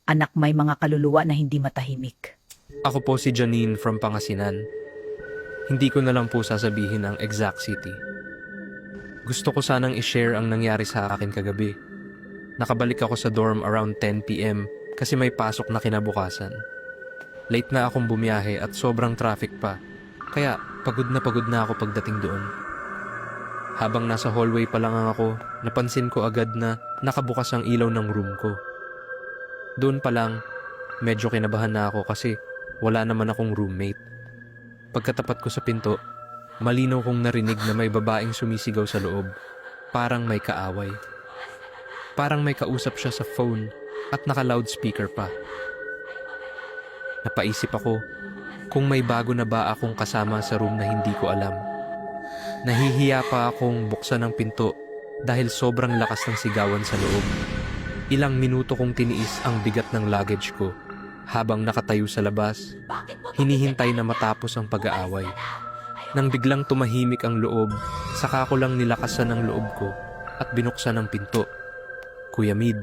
Anak, may mga kaluluwa na hindi matahimik. Ako po si Janine from Pangasinan. Hindi ko na lang po sasabihin ang exact city. Gusto ko sanang i-share ang nangyari sa akin kagabi. Nakabalik ako sa dorm around 10 p.m. kasi may pasok na kinabukasan. Late na akong bumiyahe at sobrang traffic pa, kaya pagod na ako pagdating doon. Habang nasa hallway pa lang ako, napansin ko agad na nakabukas ang ilaw ng room ko. Doon pa lang, medyo kinabahan na ako kasi wala naman akong roommate. Pagkatapat ko sa pinto, malinaw kong narinig na may babaeng sumisigaw sa loob. Parang may kaaway. Parang may kausap siya sa phone at naka-loudspeaker pa. Napaisip ako kung may bago na ba akong kasama sa room na hindi ko alam. Nahihiya pa akong buksan ang pinto dahil sobrang lakas ng sigawan sa loob. Ilang minuto kong tiniis ang bigat ng luggage ko habang nakatayo sa labas, hinihintay na matapos ang pag-aaway. Nang biglang tumahimik ang loob, saka ko lang nilakasan ang loob ko at binuksan ang pinto. Kuya Mid,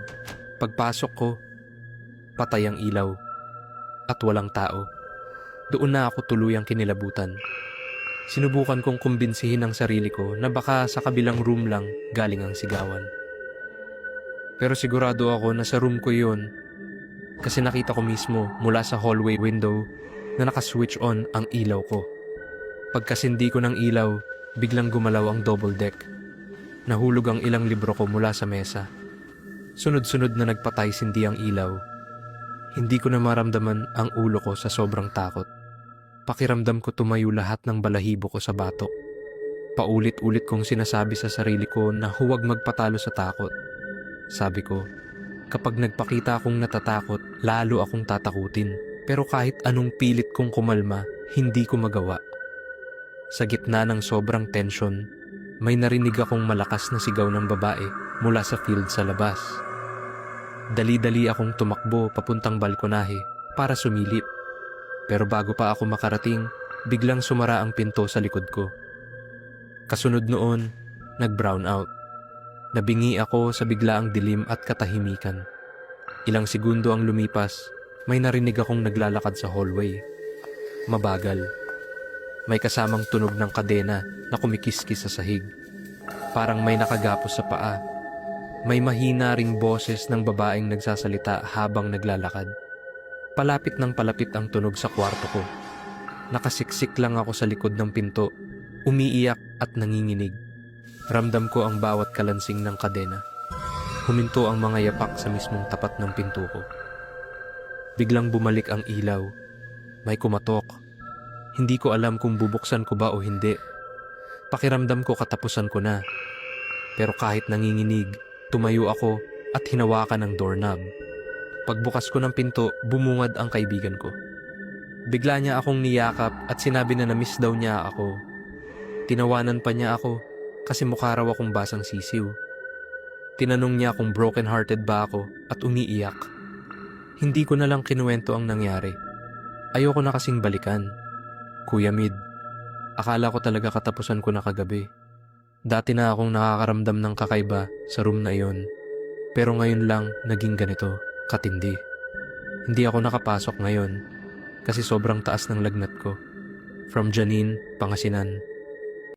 pagpasok ko, patay ang ilaw at walang tao. Doon na ako tuluyang kinilabutan. Sinubukan kong kumbinsihin ang sarili ko na baka sa kabilang room lang galing ang sigawan. Pero sigurado ako na sa room ko yun kasi nakita ko mismo mula sa hallway window na nakaswitch on ang ilaw ko. Pagkasindi ko ng ilaw, biglang gumalaw ang double deck. Nahulog ang ilang libro ko mula sa mesa. Sunod-sunod na nagpatay-sindi ang ilaw. Hindi ko na maramdaman ang ulo ko sa sobrang takot. Pakiramdam ko tumayo lahat ng balahibo ko sa batok. Paulit-ulit kong sinasabi sa sarili ko na huwag magpatalo sa takot. Sabi ko, kapag nagpakita akong natatakot, lalo akong tatakutin. Pero kahit anong pilit kong kumalma, hindi ko magawa. Sa gitna ng sobrang tensyon, may narinig akong malakas na sigaw ng babae mula sa field sa labas. Dali-dali akong tumakbo papuntang balkonahe para sumilip. Pero bago pa ako makarating, biglang sumara ang pinto sa likod ko. Kasunod noon, nag-brown out. Nabingi ako sa biglaang dilim at katahimikan. Ilang segundo ang lumipas, may narinig akong naglalakad sa hallway. Mabagal. May kasamang tunog ng kadena na kumikiskis sa sahig. Parang may nakagapos sa paa. May mahina ring boses ng babaeng nagsasalita habang naglalakad. Palapit ng palapit ang tunog sa kwarto ko. Nakasiksik lang ako sa likod ng pinto, umiiyak at nanginginig. Ramdam ko ang bawat kalansing ng kadena. Huminto ang mga yapak sa mismong tapat ng pinto ko. Biglang bumalik ang ilaw. May kumatok. Hindi ko alam kung bubuksan ko ba o hindi. Pakiramdam ko katapusan ko na. Pero kahit nanginginig, tumayo ako at hinawakan ang doorknob. Pagbukas ko ng pinto, bumungad ang kaibigan ko. Bigla niya akong niyakap at sinabi na na-miss daw niya ako. Tinawanan pa niya ako kasi mukha raw akong basang sisiw. Tinanong niya kung broken-hearted ba ako at umiiyak. Hindi ko na lang kinuwento ang nangyari. Ayoko na kasing balikan. Kuya Mid, akala ko talaga katapusan ko na kagabi. Dati na akong nakakaramdam ng kakaiba sa room na iyon. Pero ngayon lang naging ganito, katindi. Hindi ako nakapasok ngayon kasi sobrang taas ng lagnat ko. From Janine, Pangasinan.